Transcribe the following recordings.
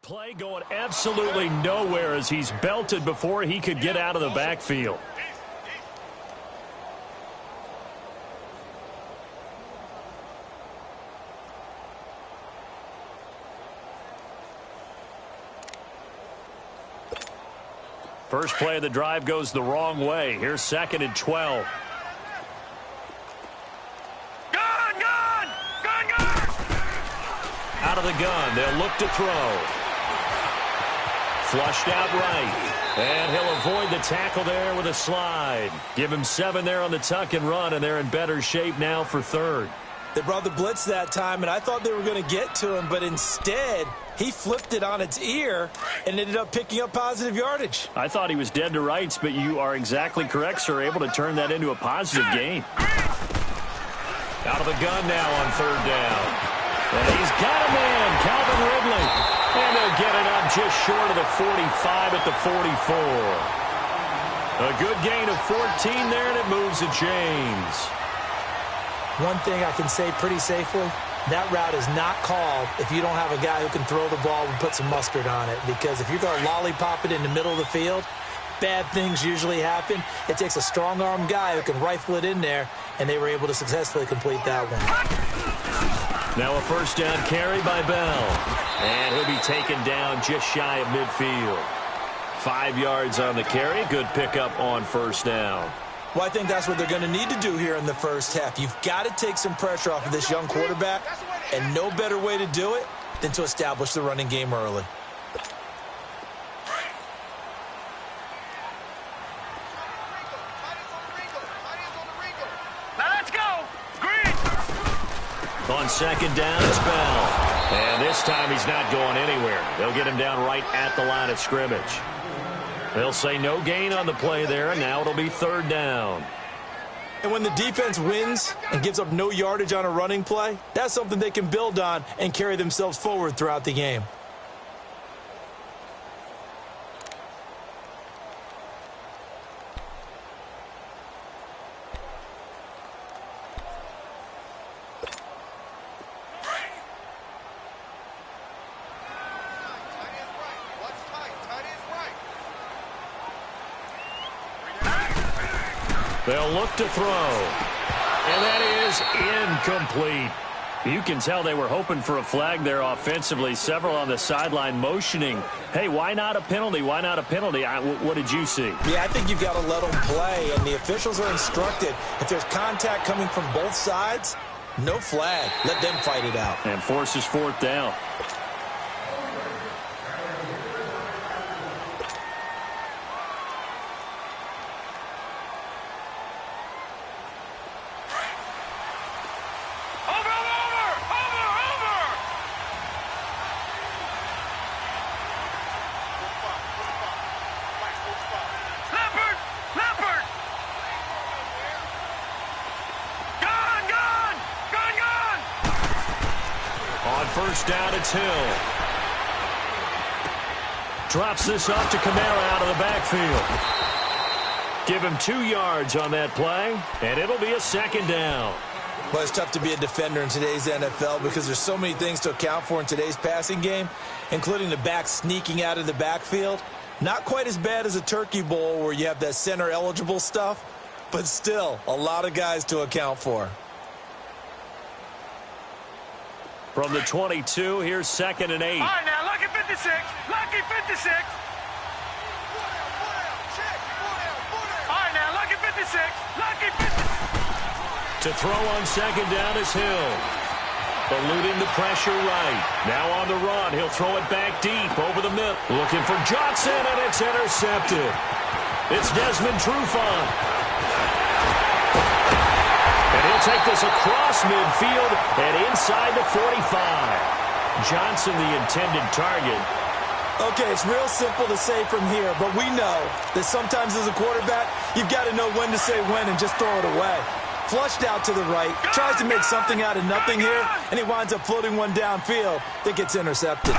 Play going absolutely nowhere as he's belted before he could get out of the backfield. First play of the drive goes the wrong way. Here's 2nd and 12. Out of the gun, they'll look to throw. Flushed out right. And he'll avoid the tackle there with a slide. Give him 7 there on the tuck and run, and they're in better shape now for 3rd. They brought the blitz that time, and I thought they were going to get to him, but instead he flipped it on its ear and ended up picking up positive yardage. I thought he was dead to rights, but you are exactly correct, sir. Able to turn that into a positive gain. Out of the gun now on 3rd down. And he's got a man, Calvin Ridley. And they'll get it up just short of the 45 at the 44. A good gain of 14 there, and it moves the chains. One thing I can say pretty safely, that route is not called if you don't have a guy who can throw the ball and put some mustard on it. Because if you're going to lollipop it in the middle of the field, bad things usually happen. It takes a strong-armed guy who can rifle it in there, and they were able to successfully complete that one. Now a first down carry by Bell. And he'll be taken down just shy of midfield. 5 yards on the carry. Good pickup on first down. Well, I think that's what they're going to need to do here in the first half. You've got to take some pressure off of this young quarterback, and no better way to do it than to establish the running game early. On 2nd down, it's Bell. And this time he's not going anywhere. They'll get him down right at the line of scrimmage. They'll say no gain on the play there, and now it'll be 3rd down. And when the defense wins and gives up no yardage on a running play, that's something they can build on and carry themselves forward throughout the game. They'll look to throw. And that is incomplete. You can tell they were hoping for a flag there offensively. Several on the sideline motioning, hey, why not a penalty? Why not a penalty? What did you see? Yeah, I think you've got to let them play, and the officials are instructed. If there's contact coming from both sides, no flag. Let them fight it out. And forces 4th down. First down, it's Hill. Drops this off to Kamara out of the backfield. Give him 2 yards on that play, and it'll be a 2nd down. Well, it's tough to be a defender in today's NFL because there's so many things to account for in today's passing game, including the back sneaking out of the backfield. Not quite as bad as a turkey bowl where you have that center-eligible stuff, but still a lot of guys to account for. From the 22, here's 2nd and 8. All right, now, lucky 56. Lucky 56. All right, now, lucky 56. Lucky 56. To throw on 2nd down is Hill. Eluding the pressure right. Now on the run. He'll throw it back deep over the middle. Looking for Johnson, and it's intercepted. It's Desmond Trufant. He'll take this across midfield and inside the 45. Johnson, the intended target. Okay, it's real simple to say from here, but we know that sometimes as a quarterback, you've got to know when to say when and just throw it away. Flushed out to the right, tries to make something out of nothing here, and he winds up floating one downfield that gets intercepted.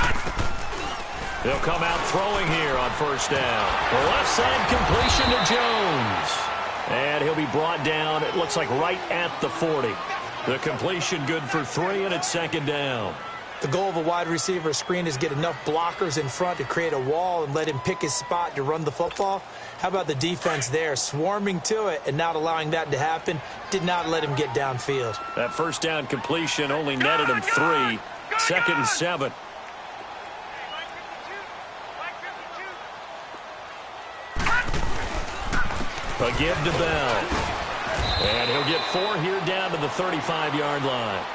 They'll come out throwing here on first down. The left side completion to Jones. And he'll be brought down, it looks like right at the 40. The completion good for 3, and it's 2nd down. The goal of a wide receiver screen is get enough blockers in front to create a wall and let him pick his spot to run the football. How about the defense there, swarming to it and not allowing that to happen? Did not let him get downfield. That first down completion only netted him 3. 2nd and 7. A give to Bell. And he'll get 4 here down to the 35-yard line.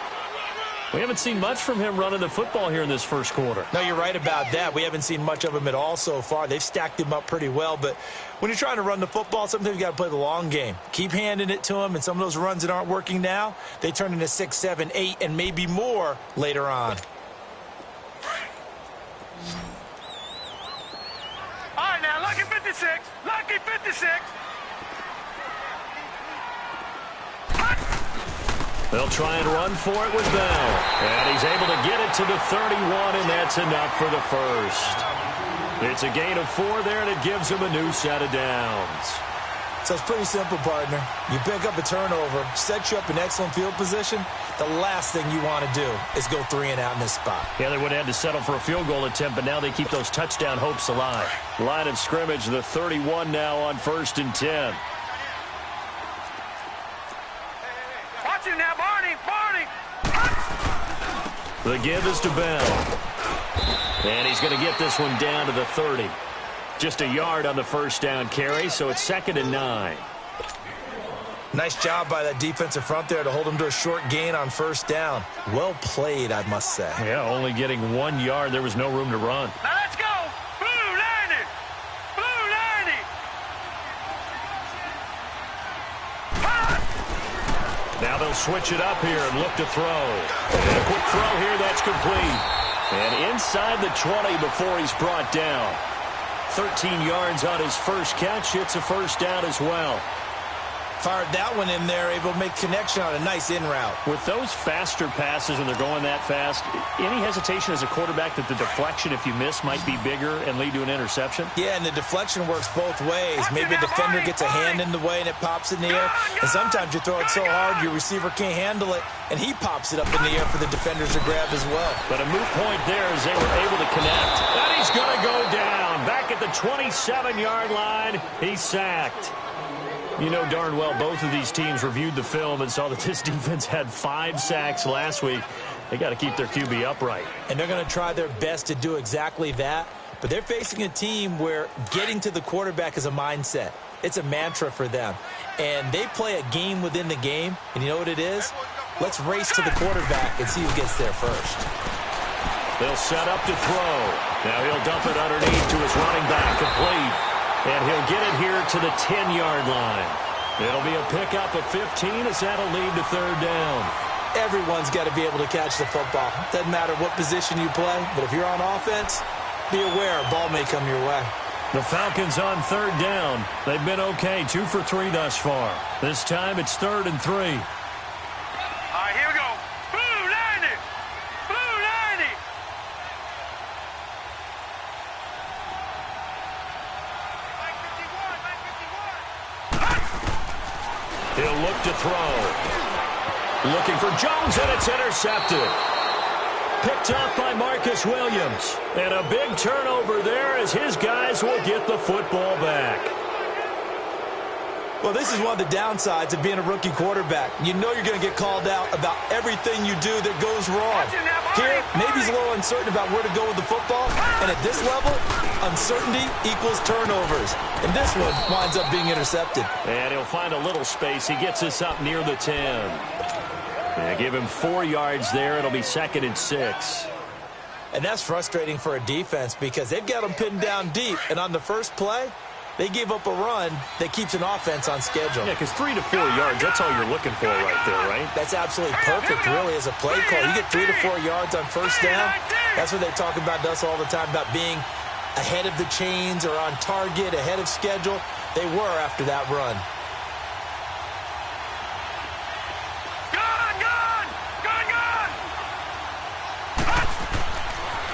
We haven't seen much from him running the football here in this first quarter. No, you're right about that. We haven't seen much of him at all so far. They've stacked him up pretty well, but when you're trying to run the football, sometimes you got to play the long game. Keep handing it to him, and some of those runs that aren't working now, they turn into 6, 7, 8, and maybe more later on. All right, now, lucky 56. Lucky 56. They'll try and run for it with Bell. And he's able to get it to the 31, and that's enough for the first. It's a gain of 4 there, and it gives him a new set of downs. So it's pretty simple, partner. You pick up a turnover, set you up in excellent field position. The last thing you want to do is go 3 and out in this spot. Yeah, they would have had to settle for a field goal attempt, but now they keep those touchdown hopes alive. Line of scrimmage, the 31 now on 1st and 10. Watch him now, Barney. Barney. The give is to Bell. And he's going to get this one down to the 30. Just a yard on the first down carry, so it's 2nd and 9. Nice job by that defensive front there to hold him to a short gain on first down. Well played, I must say. Yeah, only getting 1 yard. There was no room to run. Now let's go. Blue 90. Blue 90. Now they'll switch it up here and look to throw. And a quick throw here, that's complete. And inside the 20 before he's brought down. 13 yards on his first catch. It's a first down as well. Fired that one in there, able to make connection on a nice in route. With those faster passes when they're going that fast, any hesitation as a quarterback that the deflection, if you miss, might be bigger and lead to an interception? Yeah, and the deflection works both ways. Maybe a defender gets a hand in the way and it pops in the air. And sometimes you throw it so hard your receiver can't handle it, and he pops it up in the air for the defenders to grab as well. But a moot point there as they were able to connect. And he's going to go down. Back at the 27-yard line, he's sacked. You know darn well both of these teams reviewed the film and saw that this defense had 5 sacks last week. They got to keep their QB upright. And they're going to try their best to do exactly that. But they're facing a team where getting to the quarterback is a mindset. It's a mantra for them. And they play a game within the game. And you know what it is? Let's race to the quarterback and see who gets there first. They'll set up to throw. Now he'll dump it underneath to his running back, complete. And he'll get it here to the 10-yard line. It'll be a pickup of 15 as that'll lead to 3rd down. Everyone's got to be able to catch the football. Doesn't matter what position you play, but if you're on offense, be aware a ball may come your way. The Falcons on 3rd down. They've been okay, 2 for 3 thus far. This time it's 3rd and 3. All right, here we go. Blue 90. Blue 90. He'll look to throw. Looking for Jones, and it's intercepted. Picked up by Marcus Williams. And a big turnover there as his guys will get the football back. Well, this is one of the downsides of being a rookie quarterback. You know you're going to get called out about everything you do that goes wrong. Here, maybe he's a little uncertain about where to go with the football. And at this level, uncertainty equals turnovers. And this one winds up being intercepted. And he'll find a little space. He gets us up near the 10. They give him 4 yards there. It'll be 2nd and 6. And that's frustrating for a defense because they've got them pinned down deep. And on the first play, they gave up a run that keeps an offense on schedule. Yeah, because 3 to 4 yards, that's all you're looking for right there, right? That's absolutely perfect, really, as a play call. You get 3 to 4 yards on first down. That's what they talk about us all the time, about being ahead of the chains or on target, ahead of schedule. They were after that run.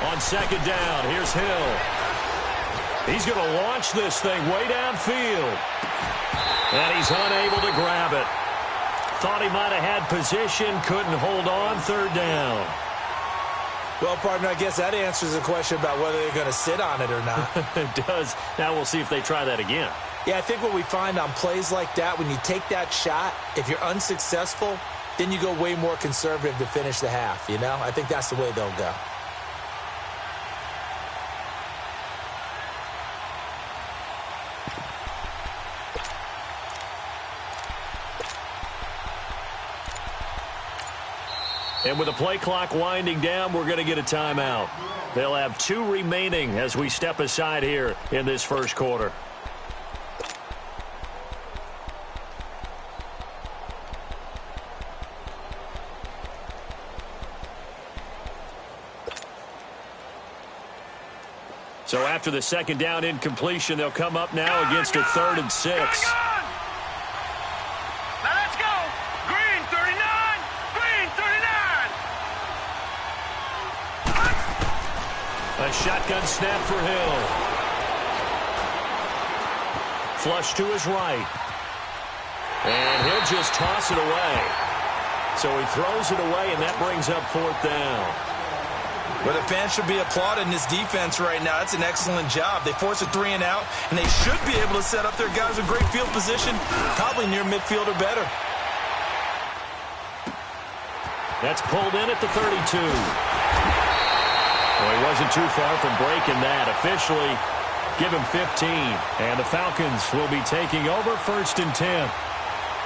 On 2nd down, here's Hill. He's going to launch this thing way downfield. And he's unable to grab it. Thought he might have had position, couldn't hold on, 3rd down. Well, partner, I guess that answers the question about whether they're going to sit on it or not. It does. Now we'll see if they try that again. Yeah, I think what we find on plays like that, when you take that shot, if you're unsuccessful, then you go way more conservative to finish the half, you know? I think that's the way they'll go. And with the play clock winding down, we're going to get a timeout. They'll have 2 remaining as we step aside here in this first quarter. So after the second down incompletion, they'll come up now against a 3rd and 6. A shotgun snap for Hill. Flush to his right. And he'll just toss it away. So he throws it away, and that brings up 4th down. Well, the fans should be applauding this defense right now. That's an excellent job. They force a 3 and out, and they should be able to set up their guys with great field position, probably near midfield or better. That's pulled in at the 32. Well, he wasn't too far from breaking that. Officially, give him 15. And the Falcons will be taking over 1st and 10.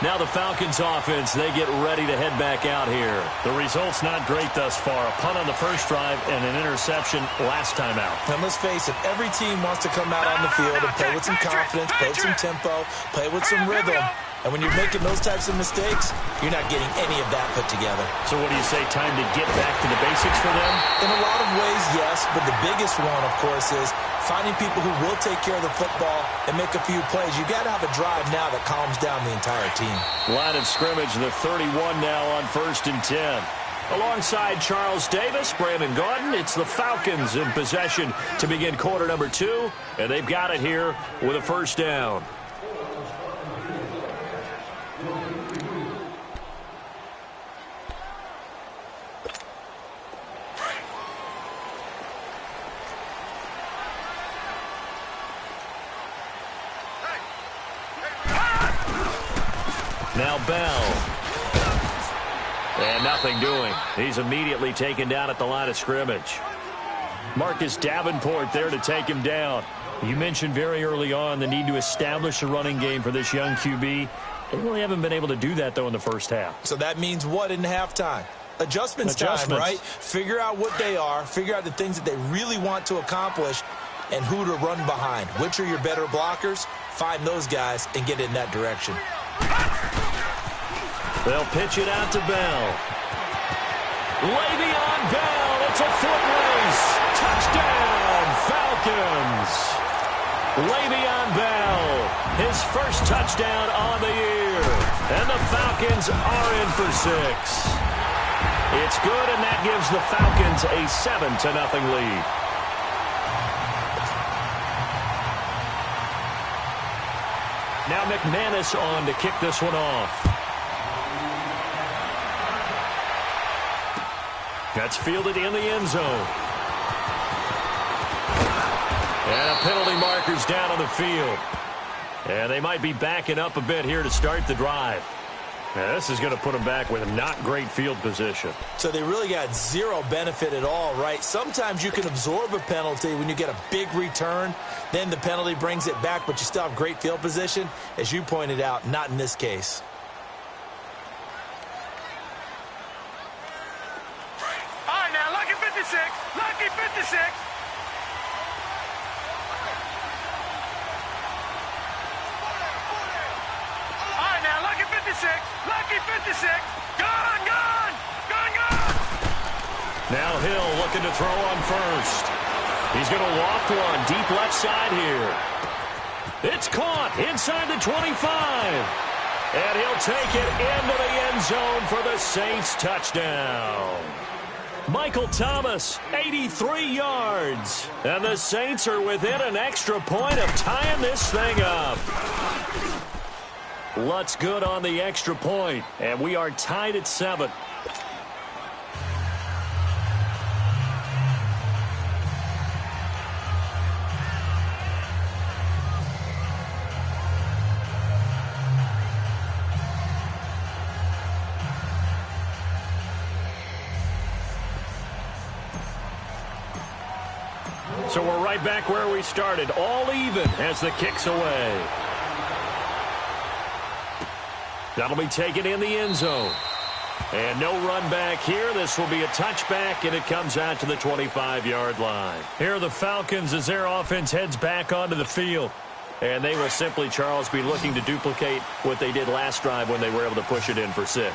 Now the Falcons offense, they get ready to head back out here. The result's not great thus far. A punt on the first drive and an interception last time out. And let's face it, every team wants to come out on the field and play with some confidence, play with some tempo, play with some rhythm. And when you're making those types of mistakes, you're not getting any of that put together. So what do you say, time to get back to the basics for them? In a lot of ways, yes, but the biggest one, of course, is finding people who will take care of the football and make a few plays. You got to have a drive now that calms down the entire team. Line of scrimmage, the 31 now on 1st and 10. Alongside Charles Davis, Brandon Gordon, it's the Falcons in possession to begin quarter number 2, and they've got it here with a 1st down. Now Bell. And nothing doing. He's immediately taken down at the line of scrimmage. Marcus Davenport there to take him down. You mentioned very early on the need to establish a running game for this young QB. They really haven't been able to do that, though, in the first half. So that means what in halftime? Adjustments time, right? Figure out what they are, figure out the things that they really want to accomplish, and who to run behind. Which are your better blockers? Find those guys and get in that direction. They'll pitch it out to Bell. Le'Veon Bell, it's a foot race. Touchdown, Falcons. Le'Veon Bell, his first touchdown on the year. And the Falcons are in for 6. It's good, and that gives the Falcons a 7-0 lead. Now McManus on to kick this one off. That's fielded in the end zone. And a penalty marker's down on the field. And they might be backing up a bit here to start the drive. Now, this is going to put them back with not great field position. So they really got zero benefit at all, right? Sometimes you can absorb a penalty when you get a big return. Then the penalty brings it back, but you still have great field position. As you pointed out, not in this case. All right, now, lucky 56. Lucky 56. All right, now, lucky 56. Lucky 56. Gone, gone. Gone, gone. Now Hill looking to throw on first. He's going to loft one deep left side here. It's caught inside the 25. And he'll take it into the end zone for the Saints touchdown. Michael Thomas, 83 yards. And the Saints are within an extra point of tying this thing up. Lutz good on the extra point, and we are tied at 7. So we're right back where we started, all even as the kick's away. That'll be taken in the end zone. And no run back here. This will be a touchback, and it comes out to the 25-yard line. Here are the Falcons as their offense heads back onto the field. And they will simply, Charles, be looking to duplicate what they did last drive when they were able to push it in for 6.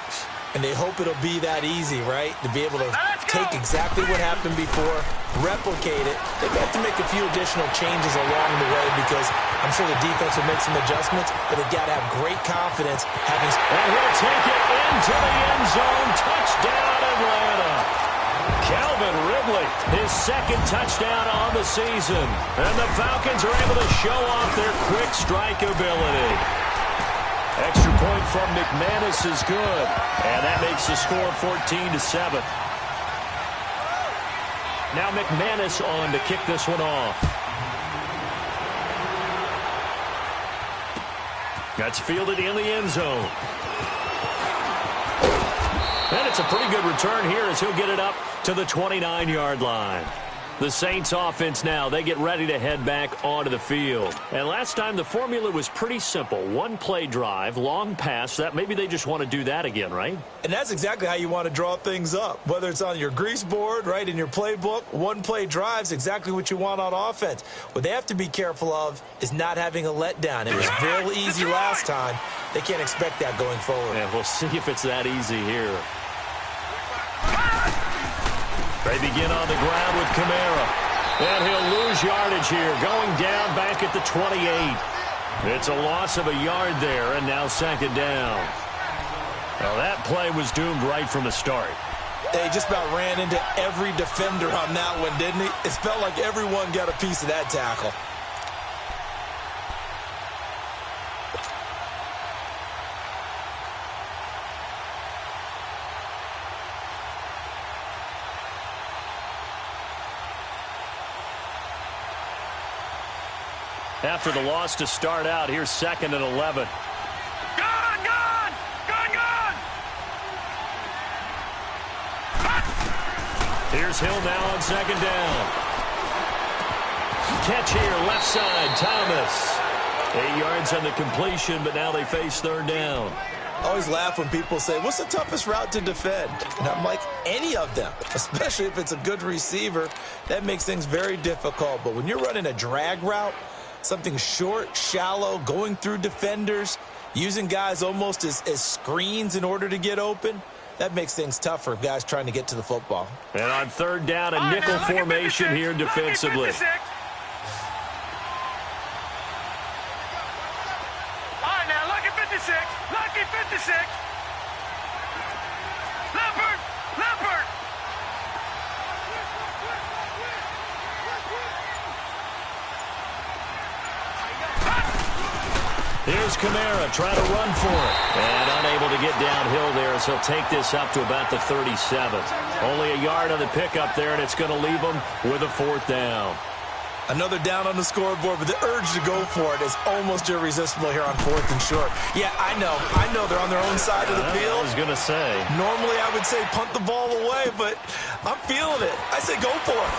And they hope it'll be that easy, right? To be able to take exactly what happened before, replicate it. They may have to make a few additional changes along the way because I'm sure the defense will make some adjustments, but they've got to have great confidence having... And he'll take it into the end zone. Touchdown, Atlanta. Calvin Ridley, his second touchdown on the season. And the Falcons are able to show off their quick strike ability. Extra point from McManus is good. And that makes the score 14-7. Now McManus on to kick this one off. That's fielded in the end zone. And it's a pretty good return here as he'll get it up to the 29-yard line. The Saints offense now, they get ready to head back onto the field. And last time the formula was pretty simple. One play drive, long pass. That maybe they just want to do that again, right? And that's exactly how you want to draw things up. Whether it's on your grease board, right, in your playbook, one play drive is exactly what you want on offense. What they have to be careful of is not having a letdown. It was real easy last time. They can't expect that going forward. Yeah, we'll see if it's that easy here. They begin on the ground with Kamara. And he'll lose yardage here, going down back at the 28. It's a loss of a yard there, and now second down. Well, that play was doomed right from the start. They just about ran into every defender on that one, didn't he? It felt like everyone got a piece of that tackle. After the loss to start out, here's 2nd and 11. Gone! Here's Hill now on second down. Catch here, left side, Thomas. 8 yards on the completion, but now they face third down. I always laugh when people say, what's the toughest route to defend? And I'm like, any of them, especially if it's a good receiver. That makes things very difficult. But when you're running a drag route, something short, shallow, going through defenders, using guys almost as screens in order to get open, that makes things tough for guys trying to get to the football. And on third down, a nickel formation here defensively. All right, now, lucky 56. Lucky 56. Leopard. Here's Kamara trying to run for it. And unable to get downhill there as he'll take this up to about the 37. Only a yard on the pickup there, and it's going to leave him with a 4th down. Another down on the scoreboard, but the urge to go for it is almost irresistible here on 4th and short. Yeah, I know they're on their own side of the field. I was going to say. Normally I would say punt the ball away, but I'm feeling it. I say go for it.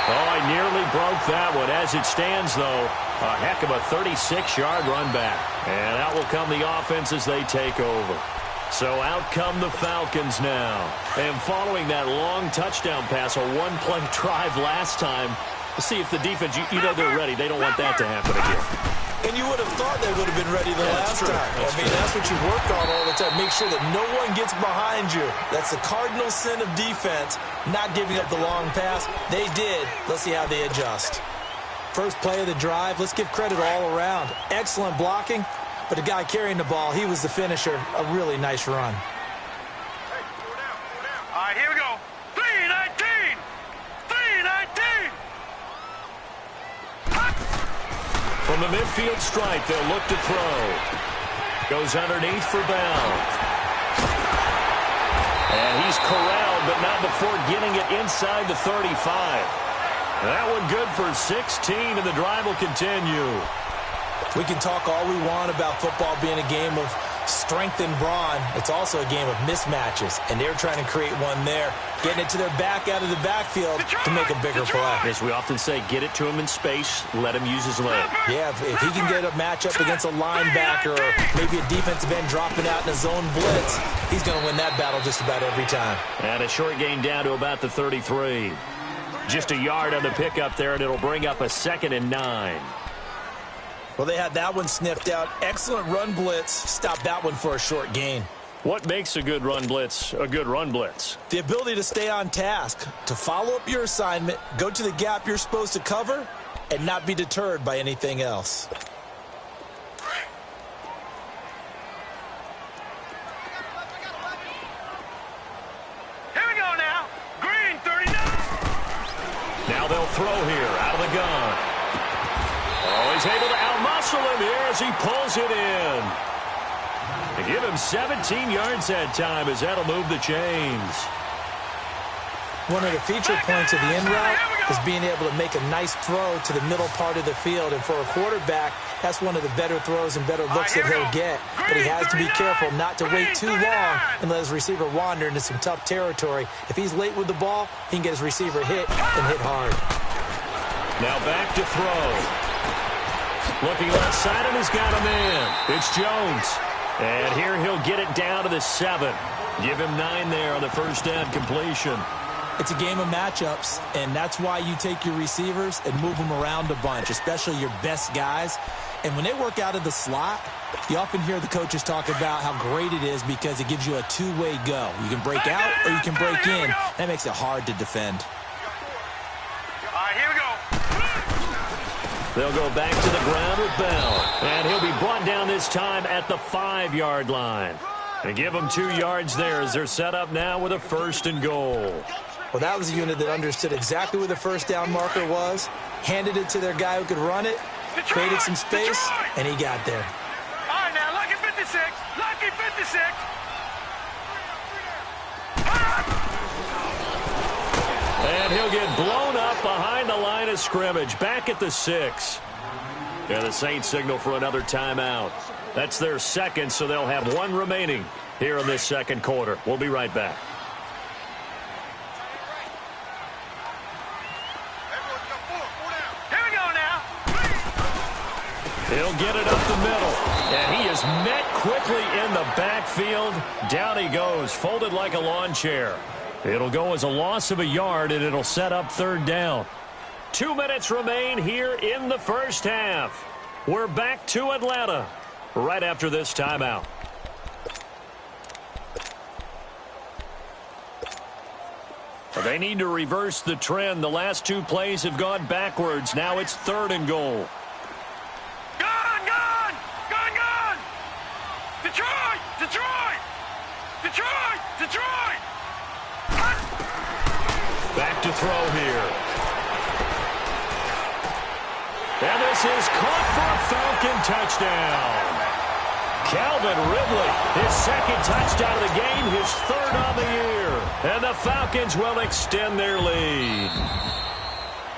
Oh, I nearly broke that one. As it stands, though, a heck of a 36-yard run back. And out will come the offense as they take over. So out come the Falcons now. And following that long touchdown pass, a one-play drive last time, to see if the defense, you know they're ready. They don't want that to happen again. And you would have thought they would have been ready the last time. That's what you work on all the time. Make sure that no one gets behind you. That's the cardinal sin of defense, not giving up the long pass. They did. Let's see how they adjust. First play of the drive, let's give credit all around. Excellent blocking, but the guy carrying the ball, he was the finisher. A really nice run. All right, here we go. 319. 319. From the midfield stripe, they'll look to throw. Goes underneath for Bell. And he's corralled, but not before getting it inside the 35. That one good for 16, and the drive will continue. We can talk all we want about football being a game of strength and brawn. It's also a game of mismatches, and they're trying to create one there, getting it to their back out of the backfield to make a bigger play. As we often say, get it to him in space, let him use his leg. Yeah, if he can get a matchup against a linebacker or maybe a defensive end dropping out in a zone blitz, he's going to win that battle just about every time. And a short gain down to about the 33. Just a yard on the pickup there, and it'll bring up a 2nd and 9. Well, they had that one sniffed out. Excellent run blitz. Stop that one for a short gain. What makes a good run blitz a good run blitz? The ability to stay on task, to follow up your assignment, go to the gap you're supposed to cover, and not be deterred by anything else. Here we go now. Green, 39. Now they'll throw here out of the gun. Oh, he's able to outmuscle him here as he pulls it in. To give him 17 yards that time as that'll move the chains. One of the feature points of the in route is being able to make a nice throw to the middle part of the field. And for a quarterback, that's one of the better throws and better looks that he'll get. But he has to be careful not to wait too long and let his receiver wander into some tough territory. If he's late with the ball, he can get his receiver hit and hit hard. Now back to throw. Looking left side, and he's got him in. It's Jones. And here he'll get it down to the 7. Give him 9 there on the first down completion. It's a game of matchups, and that's why you take your receivers and move them around a bunch, especially your best guys. And when they work out of the slot, you often hear the coaches talk about how great it is because it gives you a two-way go. You can break out or you can break in. That makes it hard to defend. All right, here we go. They'll go back to the ground with Bell. And he'll be brought down this time at the 5-yard line. And give them 2 yards there as they're set up now with a 1st and goal. Well, that was a unit that understood exactly where the first down marker was, handed it to their guy who could run it, created some space, and he got there. All right, now, lucky 56. Lucky 56. And he'll get blown up behind the line of scrimmage, back at the 6. And the Saints signal for another timeout. That's their 2nd, so they'll have 1 remaining here in this 2nd quarter. We'll be right back. Here we go now. He'll get it up the middle. And he is met quickly in the backfield. Down he goes, folded like a lawn chair. It'll go as a loss of a yard, and it'll set up 3rd down. 2 minutes remain here in the first half. We're back to Atlanta right after this timeout. They need to reverse the trend. The last 2 plays have gone backwards. Now it's 3rd and goal. Gone, gone, gone, gone. Detroit, Detroit, Detroit, Detroit. Back to throw here. And this is caught for a Falcon touchdown. Calvin Ridley, his 2nd touchdown of the game, his 3rd on the year. And the Falcons will extend their lead.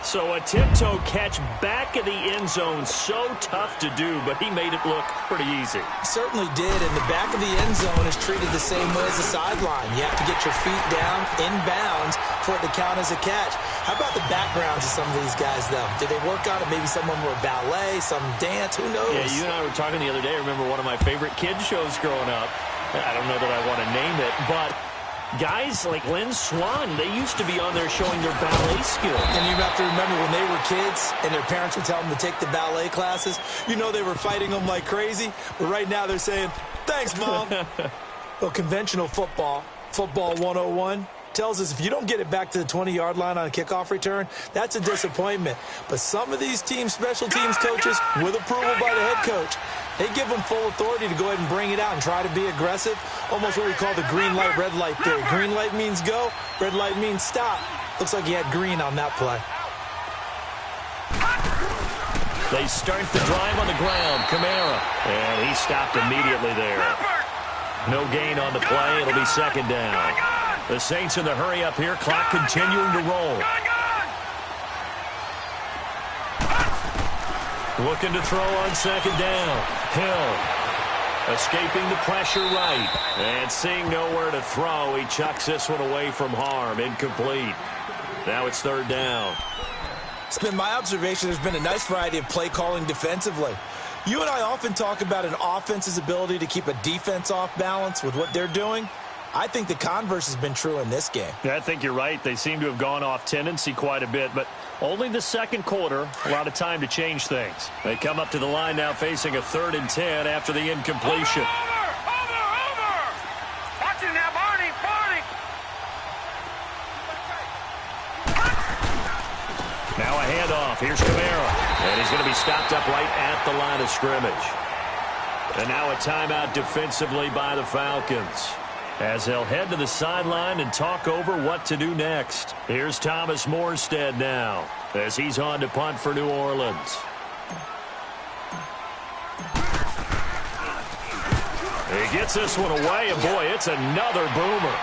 So a tiptoe catch back in the end zone, so tough to do, but he made it look pretty easy. He certainly did, and the back of the end zone is treated the same way as the sideline. You have to get your feet down in bounds for it to count as a catch. How about the backgrounds of some of these guys, though? Did they work on it? Maybe some of them were ballet, some dance, who knows? Yeah, you and I were talking the other day. I remember one of my favorite kids shows growing up. I don't know that I want to name it, but guys like Lynn Swan, they used to be on there showing their ballet skills. And you have to remember when they were kids and their parents would tell them to take the ballet classes, you know they were fighting them like crazy. But right now they're saying, thanks, Mom. Well, conventional football 101, tells us if you don't get it back to the 20-yard line on a kickoff return, that's a disappointment. But some of these teams, special teams coaches, with approval by the head coach, they give them full authority to go ahead and bring it out and try to be aggressive, almost what we call the green light, red light theory. Green light means go, red light means stop. Looks like he had green on that play. They start the drive on the ground. Kamara. And he stopped immediately there. No gain on the play. It'll be 2nd down. The Saints in the hurry up here. Clock continuing to roll. Looking to throw on 2nd down. Hill. Escaping the pressure right. And seeing nowhere to throw, he chucks this one away from harm. Incomplete. Now it's third down. It's been my observation there's been a nice variety of play calling defensively. You and I often talk about an offense's ability to keep a defense off balance with what they're doing. I think the converse has been true in this game. Yeah, I think you're right. They seem to have gone off tendency quite a bit, but only the second quarter, a lot of time to change things. They come up to the line now facing a 3rd and 10 after the incompletion. Over! Watch it now, Barney! Now a handoff. Here's Camara. And he's going to be stopped up right at the line of scrimmage. And now a timeout defensively by the Falcons, as they'll head to the sideline and talk over what to do next. Here's Thomas Morstead now, as he's on to punt for New Orleans. He gets this one away, and boy, it's another boomer.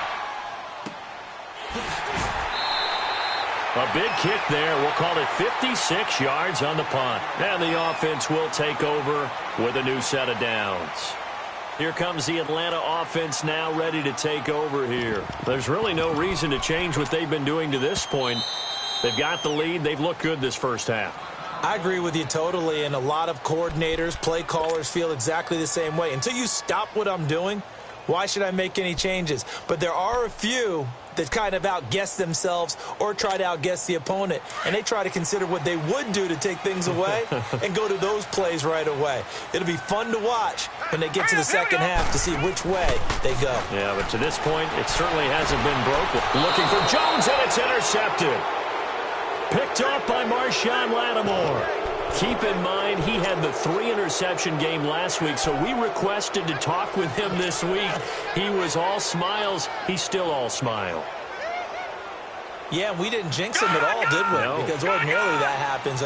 A big kick there. We'll call it 56 yards on the punt. And the offense will take over with a new set of downs. Here comes the Atlanta offense now ready to take over here. There's really no reason to change what they've been doing to this point. They've got the lead. They've looked good this first half. I agree with you totally, and a lot of coordinators, play callers feel exactly the same way. Until you stop what I'm doing, why should I make any changes? But there are a few that kind of outguess themselves or try to outguess the opponent, and they try to consider what they would do to take things away and go to those plays right away. It'll be fun to watch when they get to the second half to see which way they go. Yeah, but to this point, it certainly hasn't been broken. Looking for Jones, and it's intercepted. Picked off by Marshawn Lattimore. Keep in mind, he had the 3-interception game last week, so we requested to talk with him this week. He was all smiles. He's still all smile. Yeah, we didn't jinx him at all, did we? No. Because ordinarily that happens.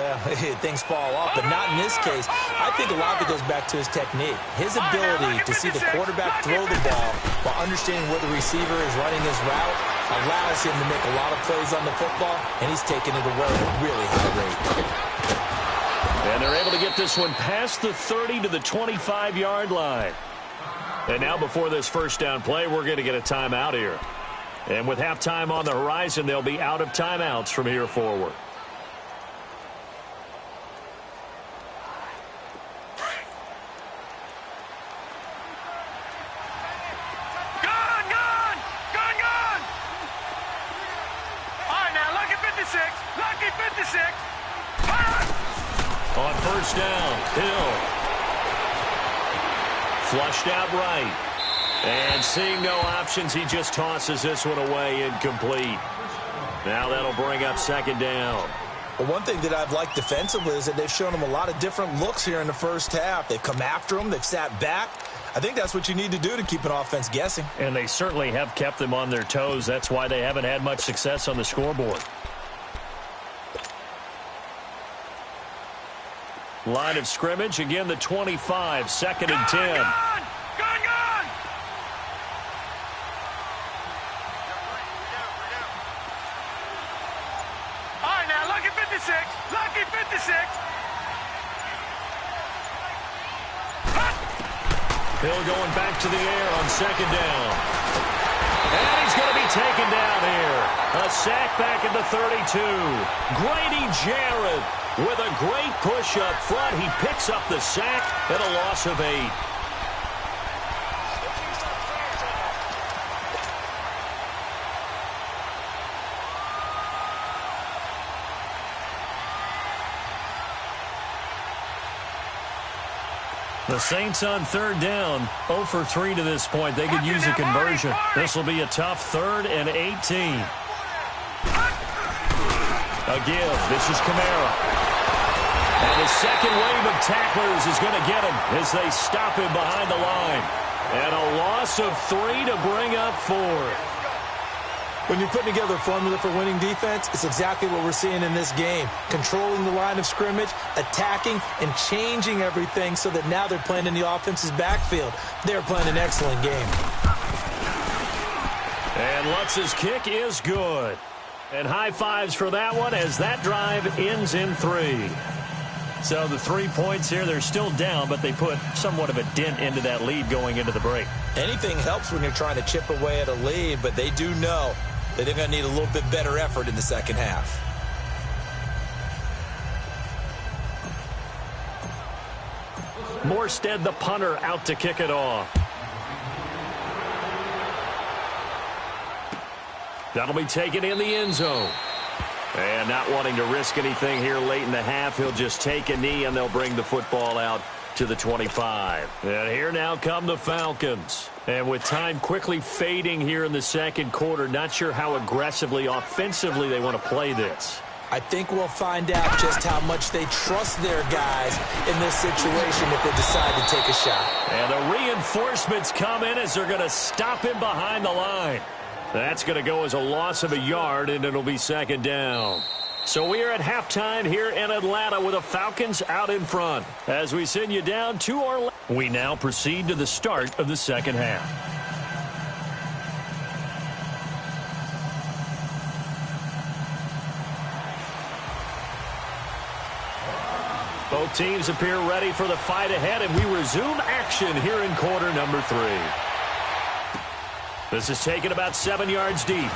Things fall off, but not in this case. I think a lot of it goes back to his technique. His ability to see the quarterback throw the ball while understanding where the receiver is running his route allows him to make a lot of plays on the football, and he's taking it away at a really high rate. And they're able to get this one past the 30 to the 25-yard line. And now before this first down play, we're going to get a timeout here. And with halftime on the horizon, they'll be out of timeouts from here forward. Gone! All right, now, lucky 56. On first down, Hill. Flushed out right. And seeing no options, he just tosses this one away, incomplete. Now that'll bring up second down. Well, one thing that I've liked defensively is that they've shown him a lot of different looks here in the first half. They've come after him. They've sat back. I think that's what you need to do to keep an offense guessing. And they certainly have kept them on their toes. That's why they haven't had much success on the scoreboard. Line of scrimmage, again the 25, 2nd and 10. Gone! All right, now, lucky 56. Hill going back to the air on second down. And he's going to be taken down here. A sack back at the 32. Grady Jarrett with a great push up front. He picks up the sack and a loss of 8. The Saints on third down, 0 for 3 to this point. They could use a conversion. This will be a tough 3rd and 18. A give. This is Camara. And his second wave of tacklers is going to get him as they stop him behind the line. And a loss of 3 to bring up 4. When you're putting together a formula for winning defense, it's exactly what we're seeing in this game. Controlling the line of scrimmage, attacking, and changing everything so that now they're playing in the offense's backfield. They're playing an excellent game. And Lutz's kick is good. And high fives for that one as that drive ends in 3. So the 3 points here, they're still down, but they put somewhat of a dent into that lead going into the break. Anything helps when you're trying to chip away at a lead, but they do know that they're going to need a little bit better effort in the second half. Morstead, the punter, out to kick it off. That'll be taken in the end zone. And not wanting to risk anything here late in the half, he'll just take a knee, and they'll bring the football out to the 25. And here now come the Falcons. And with time quickly fading here in the second quarter, not sure how aggressively, offensively they want to play this. I think we'll find out just how much they trust their guys in this situation if they decide to take a shot. And the reinforcements come in as they're going to stop him behind the line. That's going to go as a loss of a yard, and it'll be second down. So we are at halftime here in Atlanta with the Falcons out in front. As we send you down to our... We now proceed to the start of the second half. Both teams appear ready for the fight ahead, and we resume action here in quarter number 3. This is taken about 7 yards deep.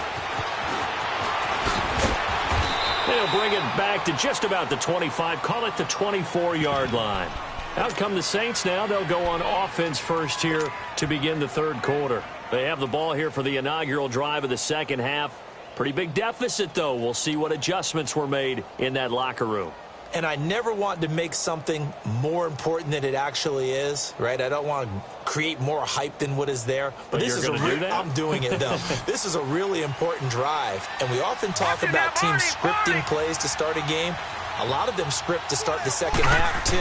They'll bring it back to just about the 25, call it the 24-yard line. Out come the Saints now. They'll go on offense first here to begin the third quarter. They have the ball here for the inaugural drive of the second half. Pretty big deficit, though. We'll see what adjustments were made in that locker room. And I never want to make something more important than it actually is, right? I don't want to create more hype than what is there. But this is I'm doing it, though. This is a really important drive. And we often talk about teams scripting plays to start a game. A lot of them script to start the second half, too.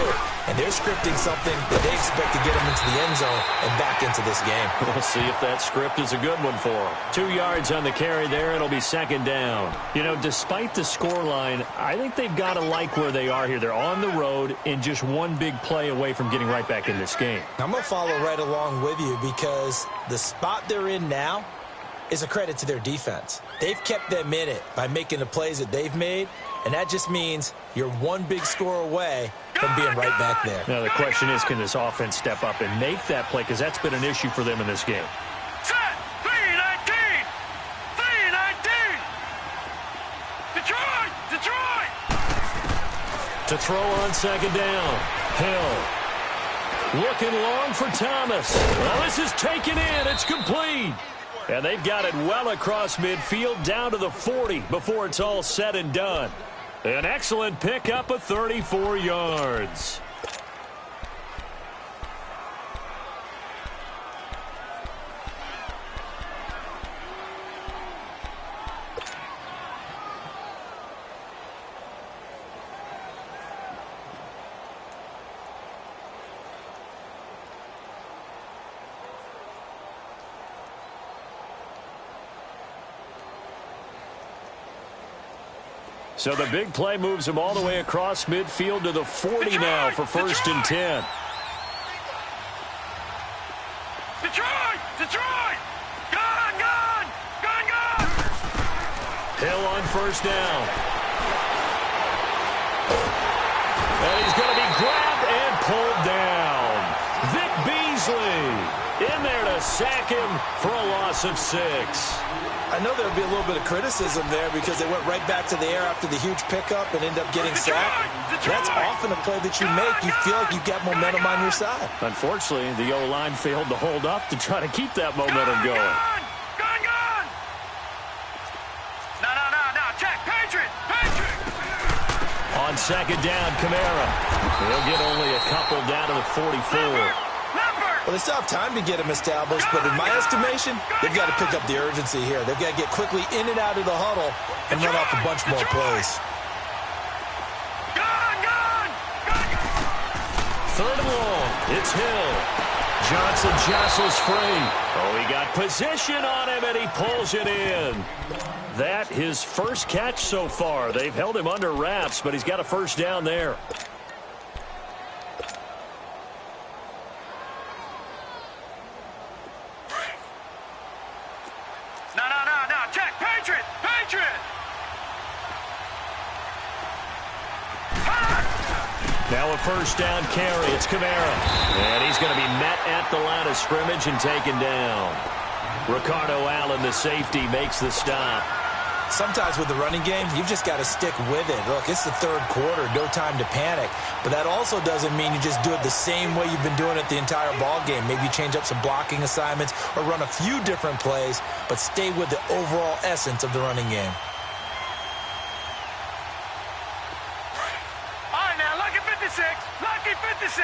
And they're scripting something that they expect to get them into the end zone and back into this game. We'll see if that script is a good one for them. 2 yards on the carry there. It'll be second down. You know, despite the scoreline, I think they've got to like where they are here. They're on the road and just one big play away from getting right back in this game. I'm going to follow right along with you because the spot they're in now is a credit to their defense. They've kept them in it by making the plays that they've made, and that just means you're one big score away from being right back there. Now, the question is, can this offense step up and make that play? Because that's been an issue for them in this game. Set! 3-19! 3-19! Detroit! Detroit! To throw on second down. Hill. Looking long for Thomas. Well, this is taken in. It's complete. And they've got it well across midfield down to the 40 before it's all said and done. An excellent pickup of 34 yards. So the big play moves him all the way across midfield to the 40 now for first and 10. Detroit! Detroit! Gone! Gone! Gone! Gone! Hill on first down. And he's going to be grabbed and pulled down. Vic Beasley in there to sack him for a loss of 6. I know there'll be a little bit of criticism there because they went right back to the air after the huge pickup and ended up getting sacked. That's often a play that you make. You feel like you've got momentum on your side. Unfortunately, the O-line failed to hold up to try to keep that momentum going. Gone! Gone! No. Check. Patriot! Patriot! On second down, Kamara. He'll get only a couple down to the 44. Well, they still have time to get them established, but in my estimation, they've got to pick up the urgency here. They've got to get quickly in and out of the huddle and run off a bunch more plays. Third and long. It's Hill. Johnson jostles free. Oh, he got position on him, and he pulls it in. That his first catch so far. They've held him under wraps, but he's got a first down there. No. Check. Patriot! Patriot! Now a first down carry. It's Kamara. And he's going to be met at the line of scrimmage and taken down. Ricardo Allen, the safety, makes the stop. Sometimes with the running game, you've just got to stick with it. Look, it's the third quarter, no time to panic. But that also doesn't mean you just do it the same way you've been doing it the entire ball game. Maybe change up some blocking assignments or run a few different plays, but stay with the overall essence of the running game. All right, now, lucky 56. Lucky 56.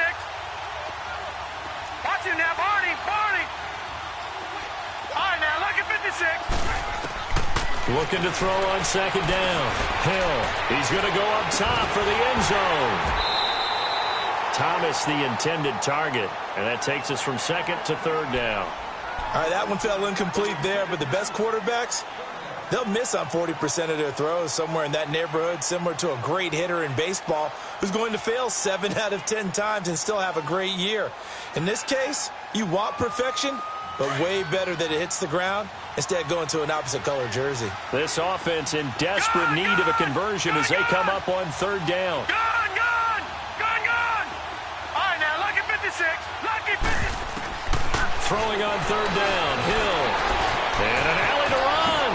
Watch him now, Barney. All right, now, lucky 56. Looking to throw on second down. Hill, he's going to go up top for the end zone. Thomas, the intended target. And that takes us from second to third down. All right, that one fell incomplete there, but the best quarterbacks, they'll miss on 40% of their throws, somewhere in that neighborhood, similar to a great hitter in baseball who's going to fail 7 out of 10 times and still have a great year. In this case, you want perfection, but way better that it hits the ground instead going to an opposite color jersey. This offense in desperate need of a conversion as they come up on third down. Gone! All right, now, lucky 56. Lucky 56. Throwing on third down, Hill. And an alley to run.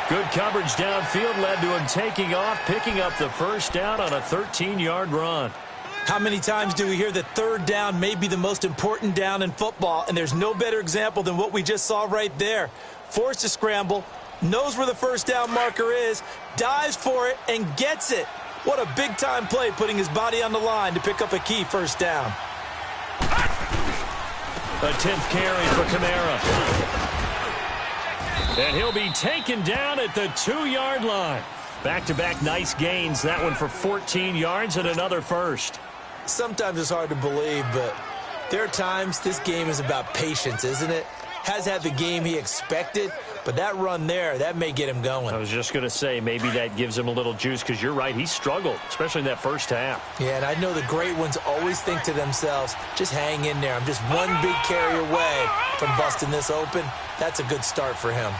Good coverage downfield led to him taking off, picking up the first down on a 13-yard run. How many times do we hear that third down may be the most important down in football, and there's no better example than what we just saw right there. Forced to scramble, knows where the first down marker is, dives for it, and gets it. What a big-time play, putting his body on the line to pick up a key first down. A 10th carry for Kamara. And he'll be taken down at the 2-yard line. Back-to-back nice gains, that one for 14 yards and another first. Sometimes it's hard to believe, but there are times this game is about patience, isn't it? Has had the game he expected, but that run there, that may get him going. I was just going to say, maybe that gives him a little juice, because you're right, he struggled, especially in that first half. Yeah, and I know the great ones always think to themselves, just hang in there. I'm just one big carry away from busting this open. That's a good start for him.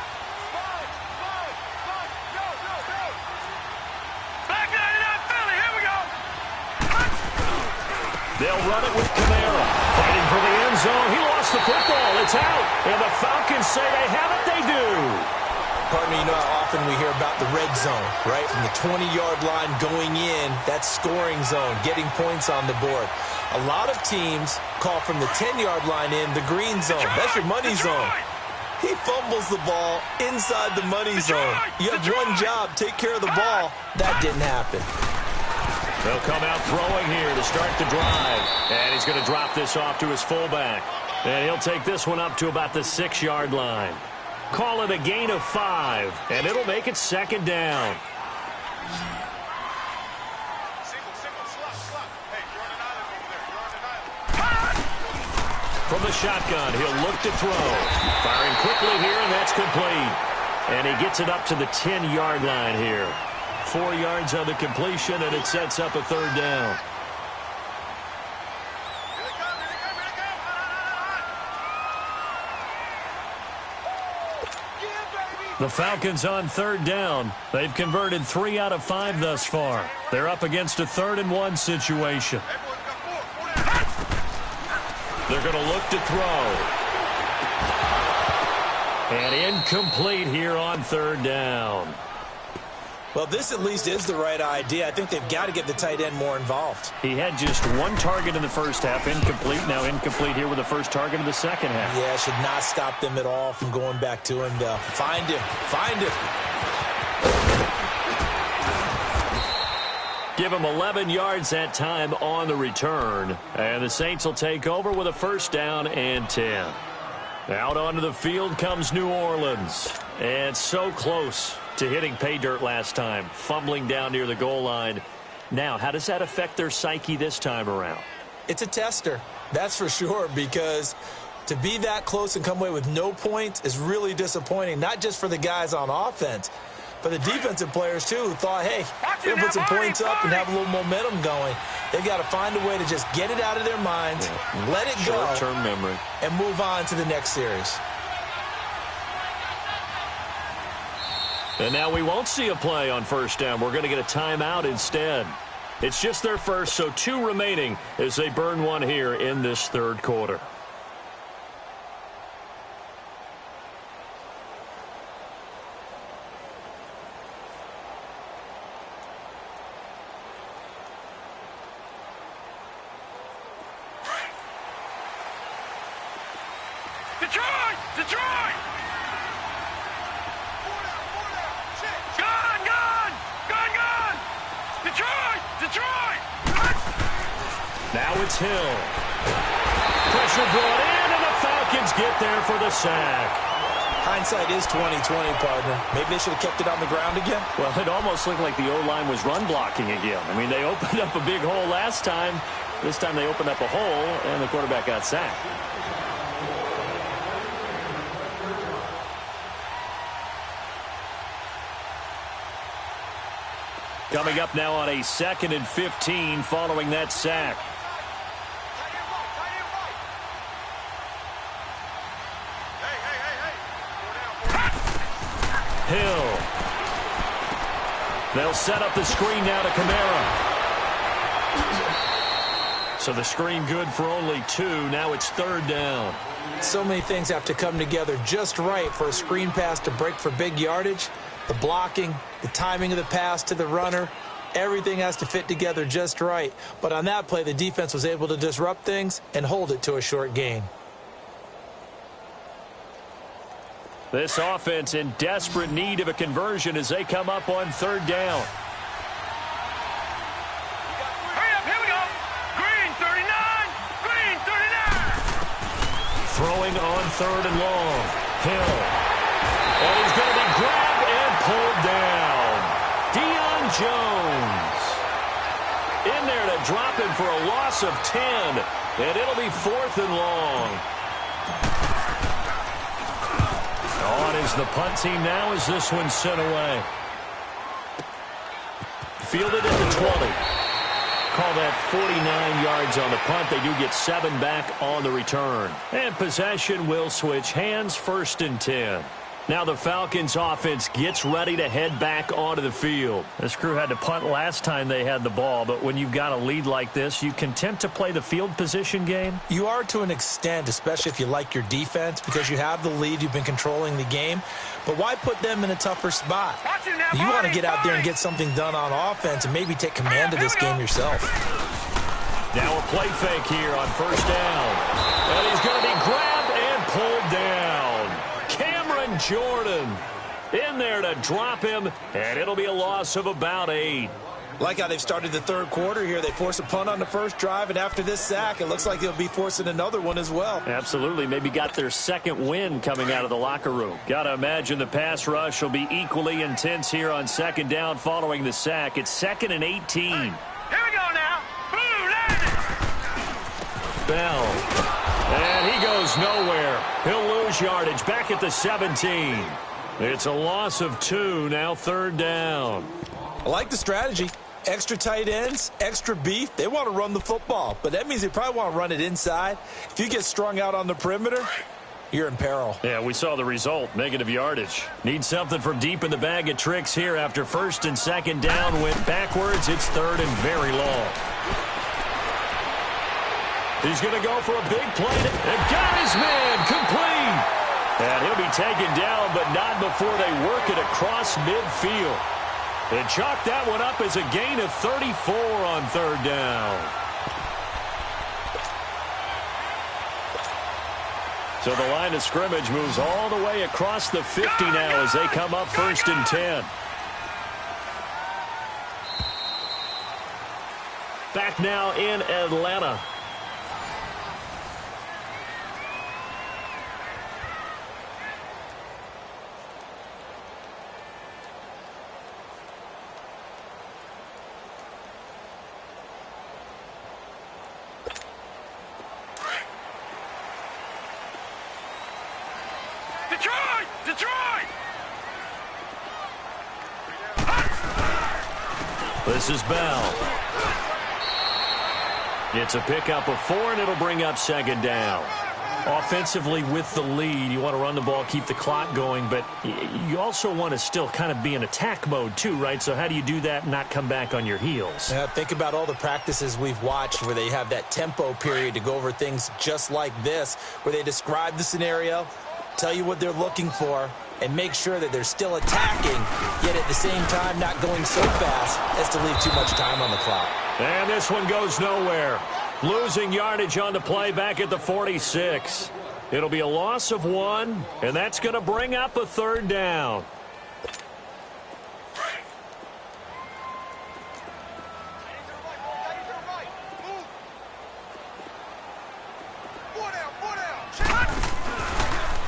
They'll run it with Kamara. Fighting for the end zone. He lost the football. It's out. And the Falcons say they have it. They do. Partner, you know how often we hear about the red zone, right? From the 20-yard line going in, that's scoring zone, getting points on the board. A lot of teams call from the 10-yard line in the green zone. That's your money zone. He fumbles the ball inside the money zone. You have one job, take care of the ball. That didn't happen. They'll come out throwing here to start the drive. And he's going to drop this off to his fullback. And he'll take this one up to about the 6-yard line. Call it a gain of 5. And it'll make it second down. From the shotgun, he'll look to throw. Firing quickly here, and that's complete. And he gets it up to the 10-yard line here. 4 yards on the completion, and it sets up a third down. The Falcons on third down. They've converted 3 out of 5 thus far. They're up against a 3rd-and-1 situation. They're going to look to throw. And incomplete here on third down. Well, this at least is the right idea. I think they've got to get the tight end more involved. He had just 1 target in the first half, incomplete. Now incomplete here with the first target of the second half. Yeah, should not stop them at all from going back to him. To find him. Give him 11 yards that time on the return. And the Saints will take over with a first down and 10. Out onto the field comes New Orleans. And so close to hitting pay dirt last time, fumbling down near the goal line. Now, how does that affect their psyche this time around? It's a tester, that's for sure, because to be that close and come away with no points is really disappointing, not just for the guys on offense, but the defensive players, too, who thought, hey, we're going to put some points up and have a little momentum going. They've got to find a way to just get it out of their minds, let it go, short-term memory, and move on to the next series. And now we won't see a play on first down. We're going to get a timeout instead. It's just their first, so 2 remaining as they burn one here in this third quarter. Detroit! Detroit! Gun! Gun! Gun! Gun! Detroit! Detroit! Now it's Hill. Pressure brought in, and the Falcons get there for the sack. Hindsight is 20/20, partner. Maybe they should have kept it on the ground again. Well, it almost looked like the O-line was run blocking again. I mean, they opened up a big hole last time. This time they opened up a hole, and the quarterback got sacked. Coming up now on a 2nd and 15 following that sack. Hill. They'll set up the screen now to Kamara. So the screen good for only 2. Now it's 3rd down. So many things have to come together just right for a screen pass to break for big yardage. The blocking, the timing of the pass to the runner, everything has to fit together just right. But on that play, the defense was able to disrupt things and hold it to a short gain. This offense in desperate need of a conversion as they come up on 3rd down. Hurry up, here we go. Green 39. Green 39. Throwing on 3rd and long. Hill. And he's going to be grabbed and pulled down. Deion Jones in there to drop him for a loss of 10. And it'll be 4th and long. On is the punt team now as this one's sent away. Fielded at the 20. Call that 49 yards on the punt. They do get 7 back on the return. And possession will switch hands, 1st and 10. Now the Falcons offense gets ready to head back onto the field. This crew had to punt last time they had the ball, but when you've got a lead like this, you content to play the field position game? You are to an extent, especially if you like your defense, because you have the lead, you've been controlling the game. But why put them in a tougher spot? You want to get out there and get something done on offense and maybe take command of this game yourself. Now a play fake here on 1st down. And he's going to be grabbed and pulled down. Jordan in there to drop him, and it'll be a loss of about 8. Like how they've started the third quarter here. They force a punt on the first drive, and after this sack, it looks like they'll be forcing another one as well. Absolutely. Maybe got their 2nd win coming out of the locker room. Got to imagine the pass rush will be equally intense here on 2nd down following the sack. It's 2nd and 18. Here we go now. Blue landed. Bell. And he goes nowhere. He'll lose yardage back at the 17. It's a loss of 2, now 3rd down. I like the strategy. Extra tight ends, extra beef. They want to run the football, but that means they probably want to run it inside. If you get strung out on the perimeter, you're in peril. Yeah, we saw the result, negative yardage. Need something from deep in the bag of tricks here after 1st and 2nd down went backwards. It's 3rd and very long. He's going to go for a big play and got his man complete. And he'll be taken down, but not before they work it across midfield. And chalk that one up as a gain of 34 on 3rd down. So the line of scrimmage moves all the way across the 50 now as they come up 1st and 10. Back now in Atlanta. Detroit! Detroit! This is Bell. It's a pickup of 4, and it'll bring up 2nd down. Offensively with the lead, you want to run the ball, keep the clock going, but you also want to still kind of be in attack mode too, right? So how do you do that and not come back on your heels? Yeah, think about all the practices we've watched where they have that tempo period to go over things just like this, where they describe the scenario, tell you what they're looking for, and make sure that they're still attacking, yet at the same time not going so fast as to leave too much time on the clock. And this one goes nowhere. Losing yardage on the play back at the 46. It'll be a loss of 1, and that's going to bring up a third down.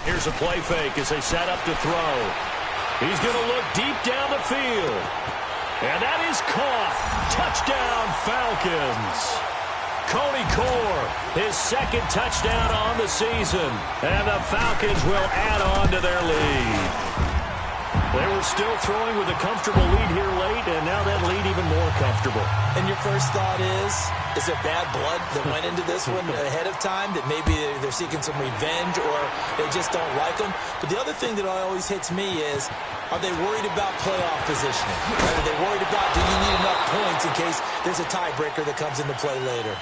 Here's a play fake as they set up to throw. He's going to look deep down the field. And that is caught. Touchdown, Falcons. Cody Core, his second touchdown on the season. And the Falcons will add on to their lead. They were still throwing with a comfortable lead here late, and now that lead even more comfortable. And your first thought is there bad blood that went into this one ahead of time, that maybe they're seeking some revenge or they just don't like them? But the other thing that always hits me is, are they worried about playoff positioning? Are they worried about, do you need enough points in case there's a tiebreaker that comes into play later?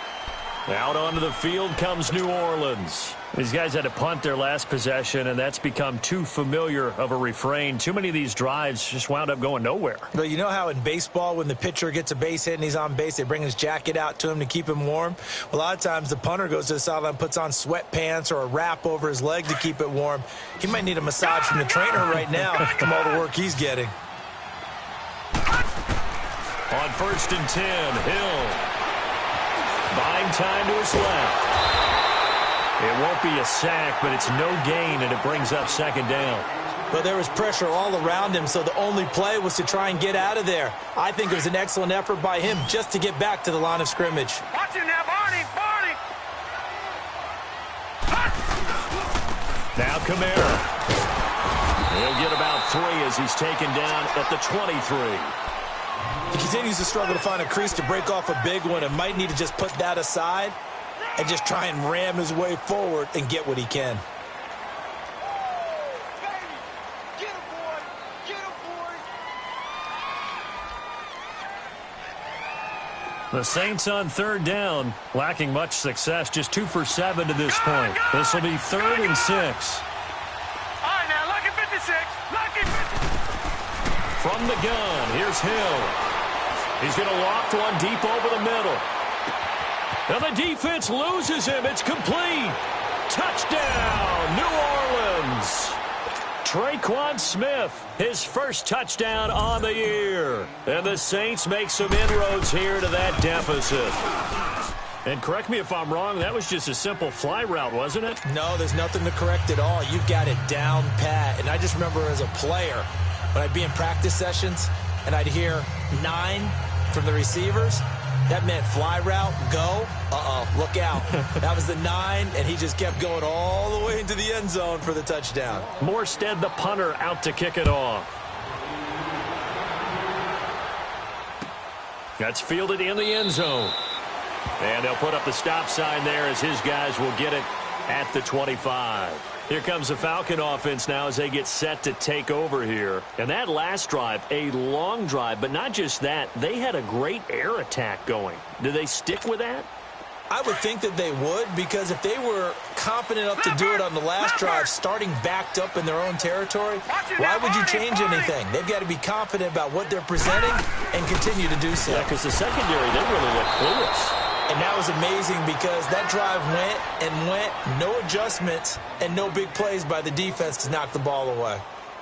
Out onto the field comes New Orleans. These guys had to punt their last possession, and that's become too familiar of a refrain. Too many of these drives just wound up going nowhere. But you know how in baseball, when the pitcher gets a base hit and he's on base, they bring his jacket out to him to keep him warm? A lot of times the punter goes to the sideline, puts on sweatpants or a wrap over his leg to keep it warm. He might need a massage from the trainer right now from all the work he's getting. On 1st and 10, Hill. Buying time to his left. It won't be a sack, but it's no gain, and it brings up 2nd down. But there was pressure all around him, so the only play was to try and get out of there. I think it was an excellent effort by him just to get back to the line of scrimmage. Watch him now, Barney! Now Kamara. He'll get about 3 as he's taken down at the 23. He continues to struggle to find a crease to break off a big one and might need to just put that aside and just try and ram his way forward and get what he can. The Saints on 3rd down, lacking much success, just 2 for 7 to this point. This will be 3rd and 6. All right, now, lucky 56. Lucky 56. From the gun, here's Hill. He's going to loft one deep over the middle. Now the defense loses him. It's complete. Touchdown, New Orleans. Traquan Smith, his first touchdown on the year. And the Saints make some inroads here to that deficit. And correct me if I'm wrong, that was just a simple fly route, wasn't it? No, there's nothing to correct at all. You've got it down pat. And I just remember as a player, when I'd be in practice sessions and I'd hear 9 from the receivers, that meant fly route, go, look out. That was the 9, and he just kept going all the way into the end zone for the touchdown. Morstead, the punter, out to kick it off. That's fielded in the end zone. And they'll put up the stop sign there as his guys will get it at the 25. Here comes the Falcon offense now as they get set to take over here. And that last drive, a long drive, but not just that. They had a great air attack going. Do they stick with that? I would think that they would, because if they were confident enough to do it on the last drive, starting backed up in their own territory, why would you change anything? They've got to be confident about what they're presenting and continue to do so. Yeah, because the secondary, they really look clueless. And that was amazing because that drive went and went, no adjustments and no big plays by the defense to knock the ball away.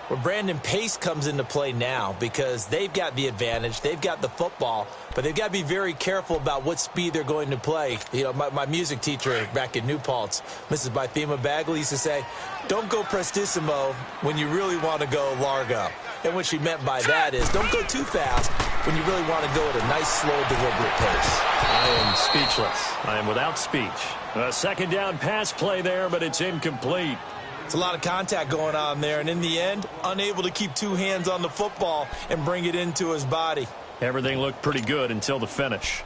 Well, Brandon, pace comes into play now because they've got the advantage. They've got the football, but they've got to be very careful about what speed they're going to play. You know, my music teacher back in New Paltz, Mrs. Bythema Bagley, used to say, don't go prestissimo when you really want to go largo. And what she meant by that is don't go too fast when you really want to go at a nice, slow, deliberate pace. I am speechless. I am without speech. A second down pass play there, but it's incomplete. It's a lot of contact going on there, and in the end, unable to keep 2 hands on the football and bring it into his body. Everything looked pretty good until the finish.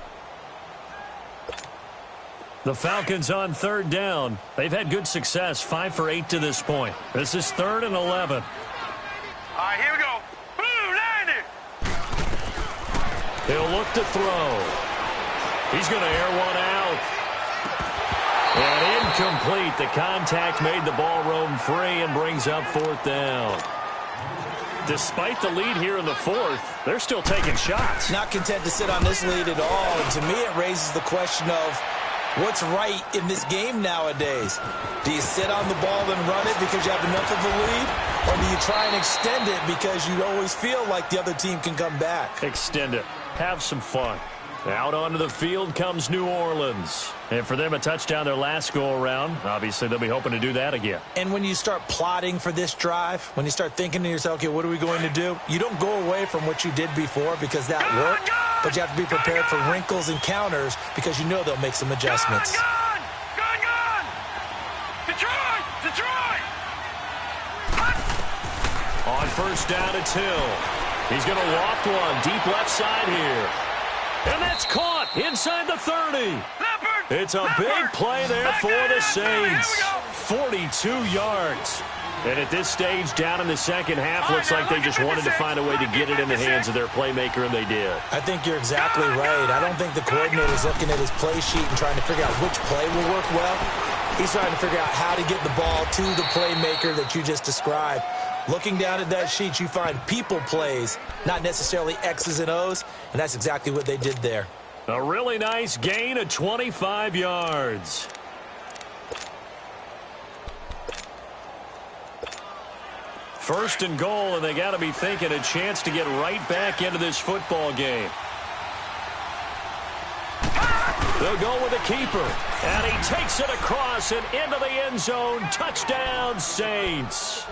The Falcons on third down. They've had good success, 5 for 8 to this point. This is 3rd and 11. All right, here we go. Blue, 90. He'll look to throw. He's going to air one out. And incomplete. The contact made the ball roam free and brings up 4th down. Despite the lead here in the 4th, they're still taking shots. Not content to sit on this lead at all. And to me, it raises the question of what's right in this game nowadays. Do you sit on the ball and run it because you have enough of a lead? Or do you try and extend it because you always feel like the other team can come back? Extend it. Have some fun. Out onto the field comes New Orleans. And for them, a touchdown their last go-around. Obviously, they'll be hoping to do that again. And when you start plotting for this drive, when you start thinking to yourself, okay, what are we going to do? You don't go away from what you did before because that worked. But you have to be prepared for wrinkles and counters because you know they'll make some adjustments. Gun! Detroit! On first down, it's Hill. He's going to loft one deep left side here. And that's caught inside the 30. It's a big play there for the Saints. 42 yards. And at this stage, down in the second half, looks like they just wanted to find a way to get it in the hands of their playmaker, and they did. I think you're exactly right. I don't think the coordinator's looking at his play sheet and trying to figure out which play will work well. He's trying to figure out how to get the ball to the playmaker that you just described. Looking down at that sheet, you find people plays, not necessarily X's and O's, and that's exactly what they did there. A really nice gain of 25 yards. First and goal, and they got to be thinking a chance to get right back into this football game. They'll go with the keeper, and he takes it across and into the end zone. Touchdown, Saints.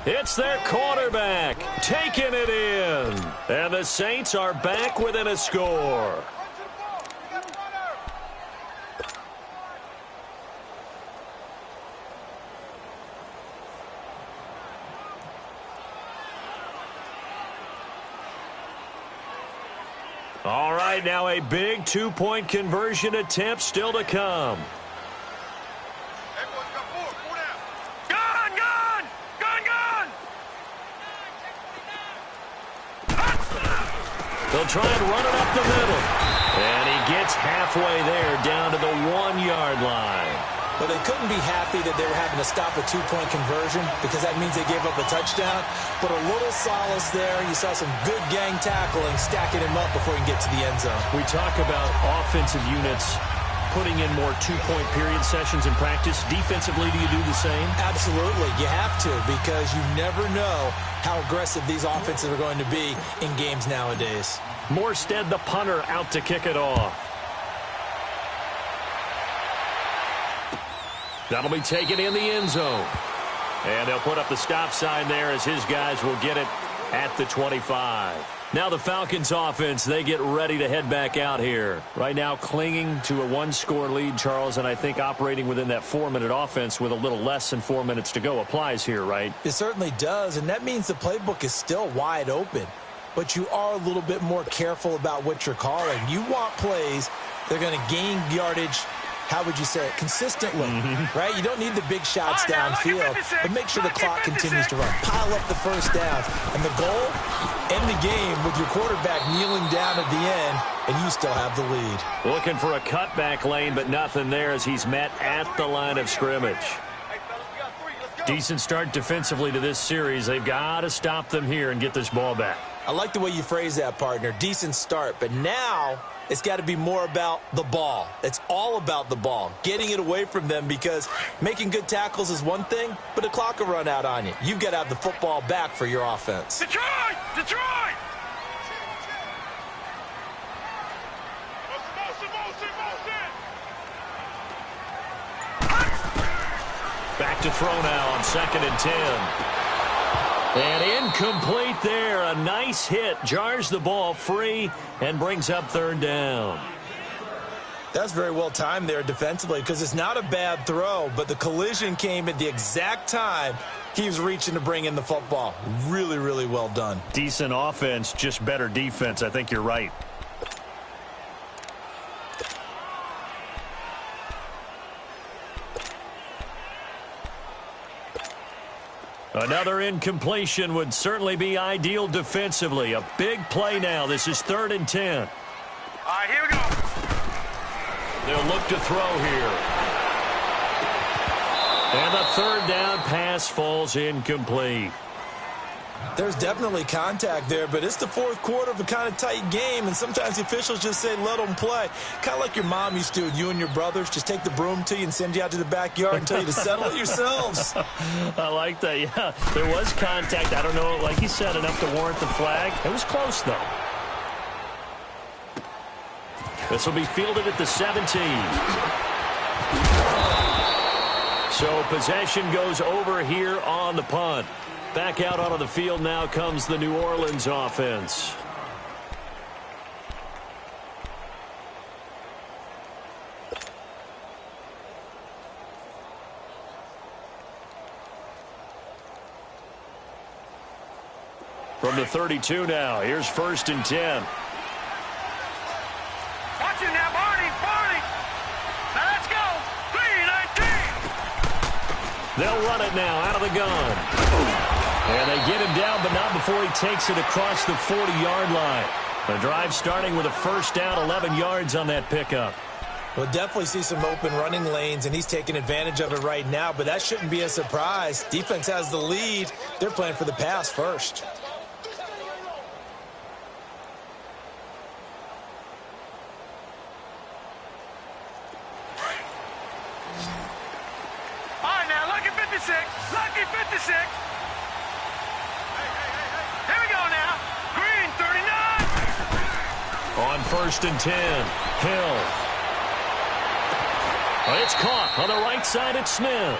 It's their quarterback taking it in, and the Saints are back within a score. All right, now a big two-point conversion attempt still to come. They'll try and run it up the middle. And he gets halfway there down to the 1-yard line. Well, they couldn't be happy that they were having to stop a two-point conversion because that means they gave up a touchdown. But a little solace there. You saw some good gang tackling, stacking him up before he can get to the end zone. We talk about offensive units putting in more two-point period sessions in practice. Defensively, do you do the same? Absolutely. You have to because you never know how aggressive these offenses are going to be in games nowadays. Morstead, the punter, out to kick it off. That'll be taken in the end zone. And they'll put up the stop sign there as his guys will get it at the 25. Now the Falcons offense, they get ready to head back out here. Right now clinging to a one-score lead, Charles, and I think operating within that 4-minute offense with a little less than 4 minutes to go applies here, right? It certainly does, and that means the playbook is still wide open. But you are a little bit more careful about what you're calling. You want plays that are going to gain yardage, how would you say it, consistently, right? You don't need the big shots downfield, but make sure the clock continues to run. Pile up the first downs. And the goal, end the game with your quarterback kneeling down at the end, and you still have the lead. Looking for a cutback lane, but nothing there as he's met at the line of scrimmage. Decent start defensively to this series. They've got to stop them here and get this ball back. I like the way you phrase that, partner. Decent start, but now it's got to be more about the ball. It's all about the ball, getting it away from them, because making good tackles is one thing, but the clock will run out on you. You've got to have the football back for your offense. Detroit! Detroit! Back to throw now on 2nd and 10. And incomplete there. A nice hit. Jars the ball free and brings up 3rd down. That's very well timed there defensively, because it's not a bad throw, but the collision came at the exact time he was reaching to bring in the football. Really, really well done. Decent offense, just better defense. I think you're right. Another incompletion would certainly be ideal defensively. A big play now. This is 3rd and 10. All right, here we go. They'll look to throw here. And the 3rd down pass falls incomplete. There's definitely contact there, but it's the 4th quarter of a kind of tight game, and sometimes the officials just say let them play. Kind of like your mom used to with you and your brothers. Just take the broom to you and send you out to the backyard and tell you to settle it yourselves. I like that, yeah. There was contact. I don't know, like you said, enough to warrant the flag. It was close, though. This will be fielded at the 17. So possession goes over here on the punt. Back out onto the field now comes the New Orleans offense. From the 32 now, here's 1st and 10. Watch it now, Barney. Now let's go. 3-19. They'll run it now out of the gun. And they get him down, but not before he takes it across the 40-yard line. The drive starting with a 1st down, 11 yards on that pickup. We'll definitely see some open running lanes, and he's taking advantage of it right now, but that shouldn't be a surprise. Defense has the lead. They're playing for the pass first. All right, now, lucky 56. Lucky 56. Here we go now. Green, 39. On 1st and 10, Hill. It's caught on the right side at Smith.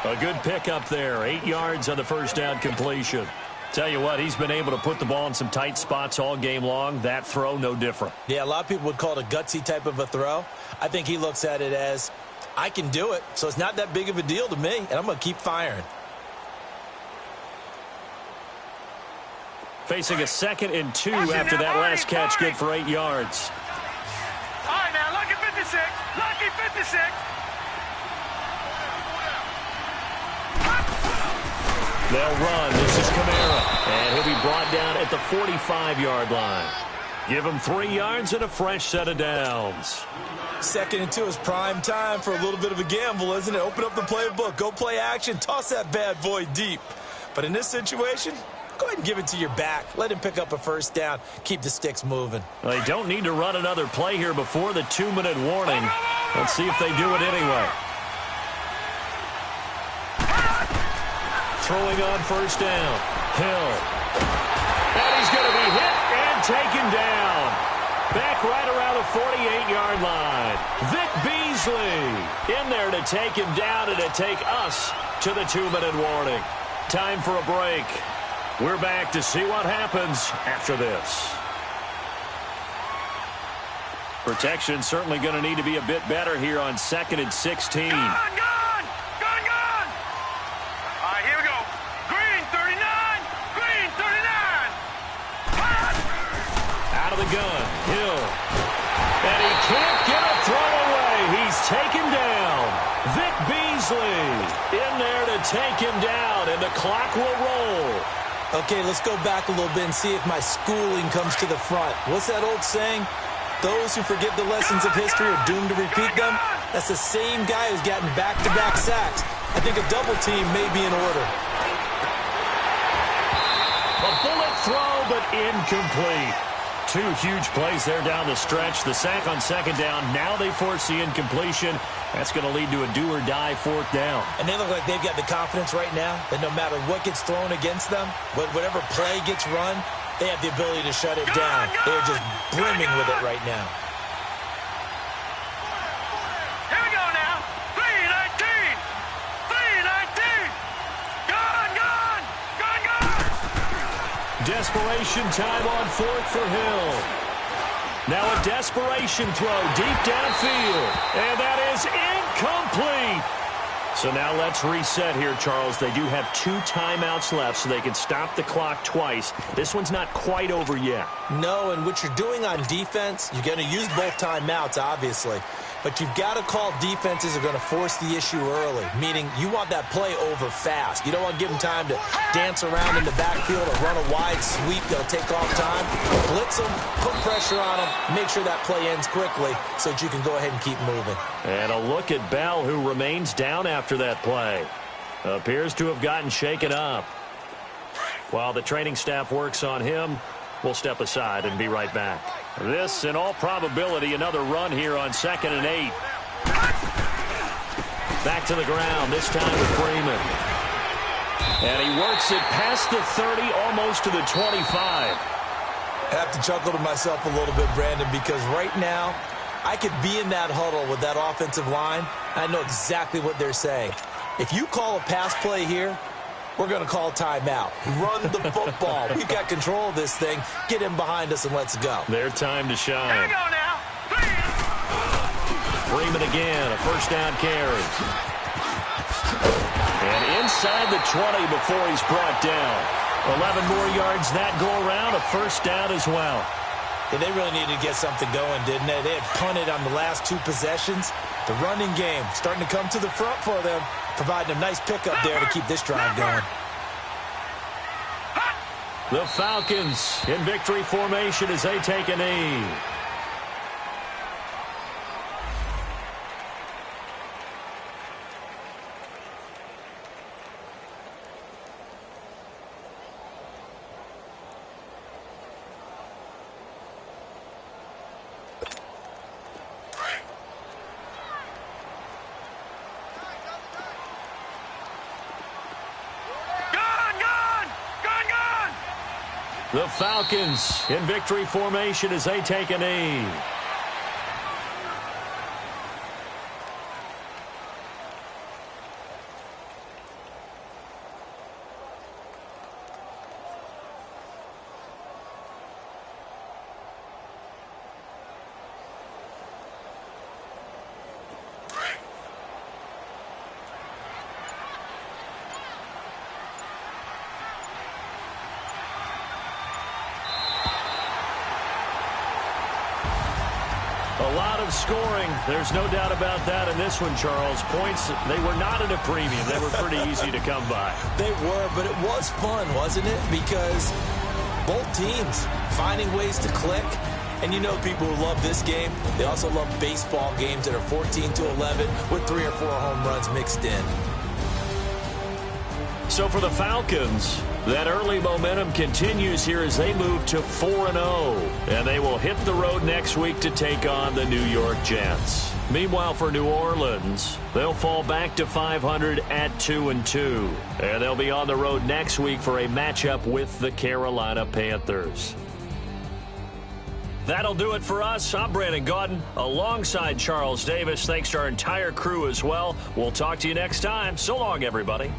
A good pickup there. 8 yards on the 1st down completion. Tell you what, he's been able to put the ball in some tight spots all game long. That throw, no different. Yeah, a lot of people would call it a gutsy type of a throw. I think he looks at it as, I can do it, so it's not that big of a deal to me, and I'm going to keep firing. Facing a 2nd and 2 after that last catch, good for 8 yards. All right, now, lucky 56. Lucky 56. They'll run. This is Kamara. And he'll be brought down at the 45-yard line. Give him 3 yards and a fresh set of downs. 2nd and 2 is prime time for a little bit of a gamble, isn't it? Open up the playbook. Go play action. Toss that bad boy deep. But in this situation, go ahead and give it to your back. Let him pick up a 1st down. Keep the sticks moving. Well, they don't need to run another play here before the 2-minute warning. Let's see if they do it anyway. Throwing on 1st down. Hill. And he's going to be hit and taken down. Back right around the 48-yard line. Vic Beasley in there to take him down and to take us to the 2-minute warning. Time for a break. We're back to see what happens after this. Protection certainly going to need to be a bit better here on 2nd and 16. Gun! All right, here we go. Green, 39. Green, 39. Out of the gun, Hill. And he can't get a throw away. He's taken down. Vic Beasley in there to take him down, and the clock will roll. Okay, let's go back a little bit and see if my schooling comes to the front. What's that old saying? Those who forget the lessons of history are doomed to repeat them. That's the same guy who's gotten back-to-back sacks. I think a double team may be in order. A bullet throw, but incomplete. 2 huge plays there down the stretch. The sack on 2nd down. Now they force the incompletion. That's going to lead to a do-or-die 4th down. And they look like they've got the confidence right now that no matter what gets thrown against them, whatever play gets run, they have the ability to shut it down. They're just brimming with it right now. Here we go now. 3-19. 3-19. Gun! Desperation time on 4th for Hill. Now a desperation throw deep downfield. And that is incomplete. So now let's reset here, Charles. They do have 2 timeouts left, so they can stop the clock twice. This one's not quite over yet. No, and what you're doing on defense, you're going to use both timeouts, obviously. But you've got to call defenses are going to force the issue early, meaning you want that play over fast. You don't want to give them time to dance around in the backfield or run a wide sweep that'll take off time. Blitz them, put pressure on them, make sure that play ends quickly so that you can go ahead and keep moving. And a look at Bell, who remains down after that play. Appears to have gotten shaken up. While the training staff works on him, we'll step aside and be right back. This, in all probability, another run here on 2nd and 8. Back to the ground, this time with Freeman. And he works it past the 30, almost to the 25. I have to chuckle to myself a little bit, Brandon, because right now I could be in that huddle with that offensive line. I know exactly what they're saying. If you call a pass play here, we're going to call timeout. Run the football. We've got control of this thing. Get him behind us and let's go. Their time to shine. Here we go now. Freeman again, a first down carry. And inside the 20 before he's brought down. 11 more yards that go around, a first down as well. And they really needed to get something going, didn't they? They had punted on the last 2 possessions. The running game starting to come to the front for them, providing a nice pickup there to keep this drive going. The Falcons in victory formation as they take a knee. The Falcons in victory formation as they take a knee. A lot of scoring. There's no doubt about that in this one, Charles. Points, they were not at a premium. They were pretty easy to come by. They were, but it was fun, wasn't it? Because both teams finding ways to click. And you know people who love this game, they also love baseball games that are 14-11 with 3 or 4 home runs mixed in. So for the Falcons, that early momentum continues here as they move to 4-0. And they will hit the road next week to take on the New York Jets. Meanwhile, for New Orleans, they'll fall back to 500 at 2-2. And they'll be on the road next week for a matchup with the Carolina Panthers. That'll do it for us. I'm Brandon Gaudin alongside Charles Davis. Thanks to our entire crew as well. We'll talk to you next time. So long, everybody.